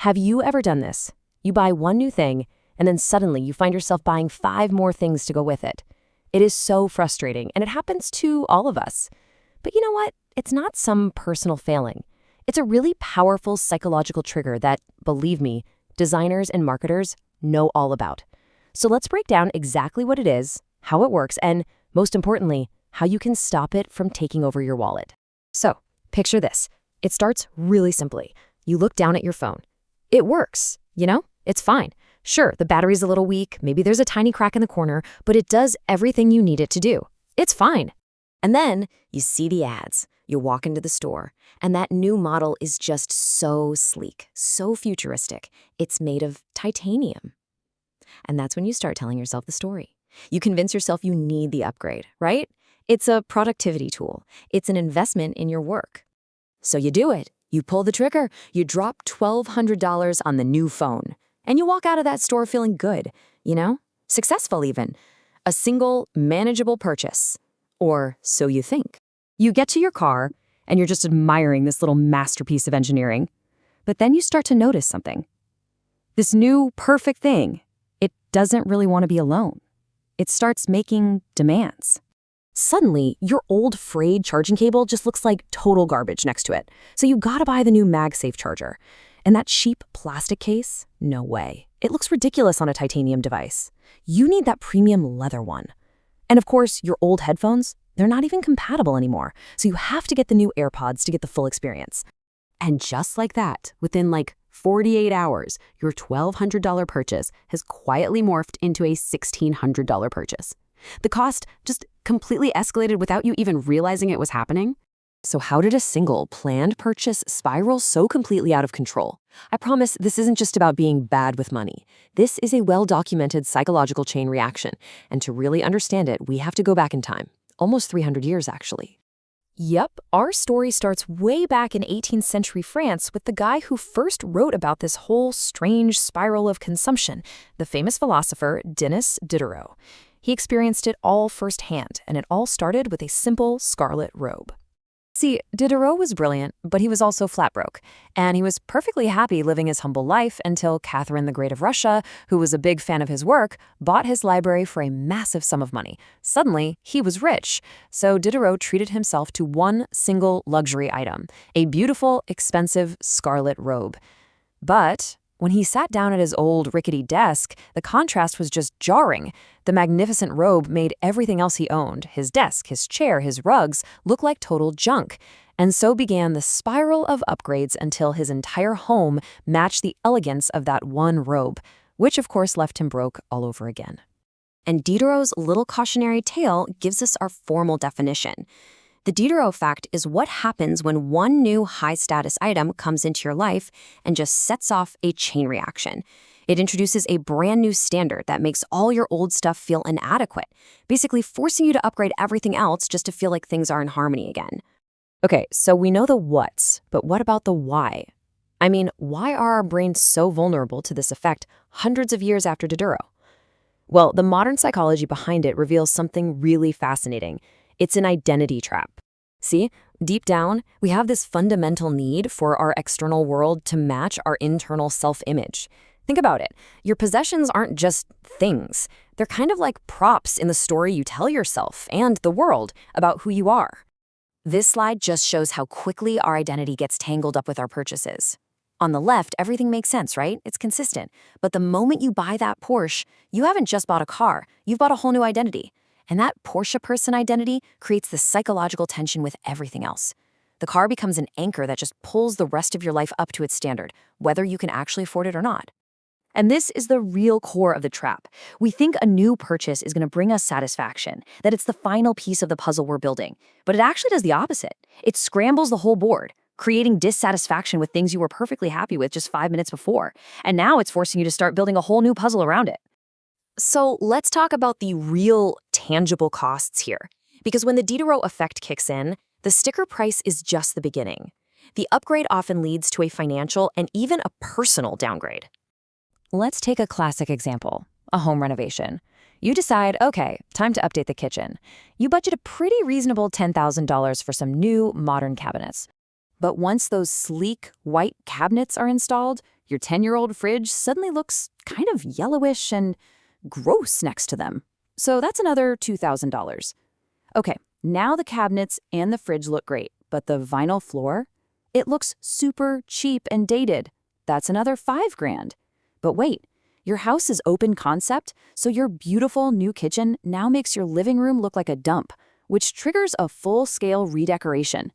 Have you ever done this? You buy one new thing, and then suddenly you find yourself buying 5 more things to go with it. It is so frustrating, and it happens to all of us. But you know what? It's not some personal failing. It's a really powerful psychological trigger that, believe me, designers and marketers know all about. So let's break down exactly what it is, how it works, and, most importantly, how you can stop it from taking over your wallet. So, picture this. It starts really simply. You look down at your phone. It works, it's fine. Sure, the battery's a little weak, maybe there's a tiny crack in the corner, but it does everything you need it to do. It's fine. And then you see the ads. You walk into the store, and that new model is just so sleek, so futuristic. It's made of titanium. And that's when you start telling yourself the story. You convince yourself you need the upgrade, right? It's a productivity tool. It's an investment in your work. So you do it. You pull the trigger. You drop $1,200 on the new phone. And you walk out of that store feeling good, successful even. A single, manageable purchase. Or so you think. You get to your car, and you're just admiring this little masterpiece of engineering. But then you start to notice something. This new, perfect thing, it doesn't really want to be alone. It starts making demands. Suddenly, your old frayed charging cable just looks like total garbage next to it. So you gotta buy the new MagSafe charger. And that cheap plastic case? No way. It looks ridiculous on a titanium device. You need that premium leather one. And of course, your old headphones, they're not even compatible anymore. So you have to get the new AirPods to get the full experience. And just like that, within 48 hours, your $1,200 purchase has quietly morphed into a $1,600 purchase. The cost just completely escalated without you even realizing it was happening. So how did a single, planned purchase spiral so completely out of control? I promise this isn't just about being bad with money. This is a well-documented psychological chain reaction. And to really understand it, we have to go back in time. Almost 300 years, actually. Yep, our story starts way back in 18th century France with the guy who first wrote about this whole strange spiral of consumption, the famous philosopher Denis Diderot. He experienced it all firsthand, and it all started with a simple scarlet robe. See, Diderot was brilliant, but he was also flat broke, and he was perfectly happy living his humble life until Catherine the Great of Russia, who was a big fan of his work, bought his library for a massive sum of money. Suddenly, he was rich, so Diderot treated himself to one single luxury item, a beautiful, expensive scarlet robe. But when he sat down at his old, rickety desk, the contrast was just jarring. The magnificent robe made everything else he owned, his desk, his chair, his rugs, look like total junk. And so began the spiral of upgrades until his entire home matched the elegance of that one robe, which of course left him broke all over again. And Diderot's little cautionary tale gives us our formal definition. The Diderot effect is what happens when one new high-status item comes into your life and just sets off a chain reaction. It introduces a brand new standard that makes all your old stuff feel inadequate, basically forcing you to upgrade everything else just to feel like things are in harmony again. Okay, so we know the what's, but what about the why? I mean, why are our brains so vulnerable to this effect hundreds of years after Diderot? Well, the modern psychology behind it reveals something really fascinating. It's an identity trap. See, deep down, we have this fundamental need for our external world to match our internal self-image. Think about it. Your possessions aren't just things. They're kind of like props in the story you tell yourself and the world about who you are. This slide just shows how quickly our identity gets tangled up with our purchases. On the left, everything makes sense, right? It's consistent. But the moment you buy that Porsche, you haven't just bought a car. You've bought a whole new identity. And that Porsche person identity creates this psychological tension with everything else. The car becomes an anchor that just pulls the rest of your life up to its standard, whether you can actually afford it or not. And this is the real core of the trap. We think a new purchase is going to bring us satisfaction, that it's the final piece of the puzzle we're building. But it actually does the opposite. It scrambles the whole board, creating dissatisfaction with things you were perfectly happy with just 5 minutes before. And now it's forcing you to start building a whole new puzzle around it. So let's talk about the real tangible costs here. Because when the Diderot effect kicks in, the sticker price is just the beginning. The upgrade often leads to a financial and even a personal downgrade. Let's take a classic example, a home renovation. You decide, okay, time to update the kitchen. You budget a pretty reasonable $10,000 for some new, modern cabinets. But once those sleek, white cabinets are installed, Your 10-year-old fridge suddenly looks kind of yellowish and gross next to them. So that's another $2,000. Okay, now the cabinets and the fridge look great, but the vinyl floor? It looks super cheap and dated. That's another $5,000. But wait, your house is open concept, so your beautiful new kitchen now makes your living room look like a dump, which triggers a full-scale redecoration.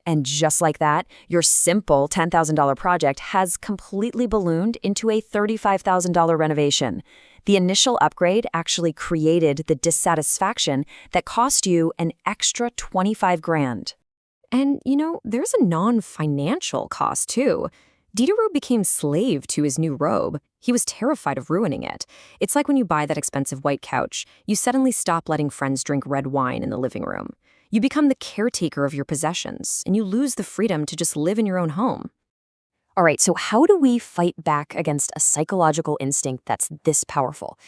And just like that, your simple $10,000 project has completely ballooned into a $35,000 renovation. The initial upgrade actually created the dissatisfaction that cost you an extra $25,000. And, there's a non-financial cost, too. Diderot became slave to his new robe. He was terrified of ruining it. It's like when you buy that expensive white couch, you suddenly stop letting friends drink red wine in the living room. You become the caretaker of your possessions, and you lose the freedom to just live in your own home. All right, so how do we fight back against a psychological instinct that's this powerful?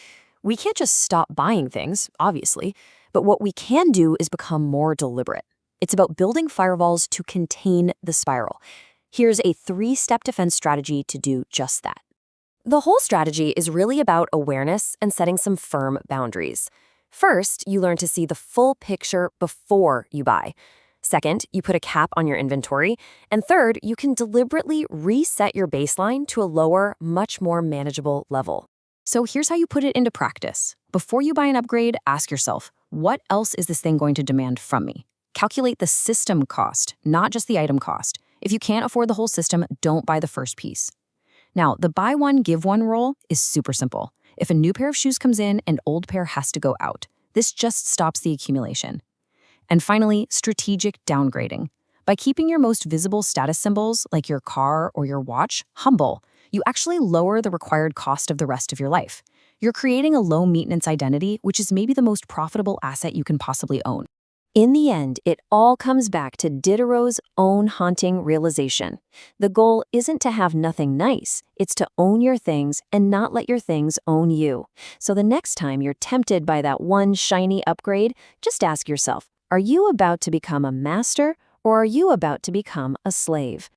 We can't just stop buying things, obviously, but what we can do is become more deliberate. It's about building firewalls to contain the spiral. Here's a 3-step defense strategy to do just that. The whole strategy is really about awareness and setting some firm boundaries. First, you learn to see the full picture before you buy. Second, you put a cap on your inventory. And third, you can deliberately reset your baseline to a lower, much more manageable level. So here's how you put it into practice. Before you buy an upgrade, ask yourself, what else is this thing going to demand from me? Calculate the system cost, not just the item cost. If you can't afford the whole system, don't buy the first piece. Now, the buy one, give one rule is super simple. If a new pair of shoes comes in, an old pair has to go out. This just stops the accumulation. And finally, strategic downgrading. By keeping your most visible status symbols, like your car or your watch, humble, you actually lower the required cost of the rest of your life. You're creating a low-maintenance identity, which is maybe the most profitable asset you can possibly own. In the end, it all comes back to Diderot's own haunting realization. The goal isn't to have nothing nice, it's to own your things and not let your things own you. So the next time you're tempted by that one shiny upgrade, just ask yourself, are you about to become a master or are you about to become a slave?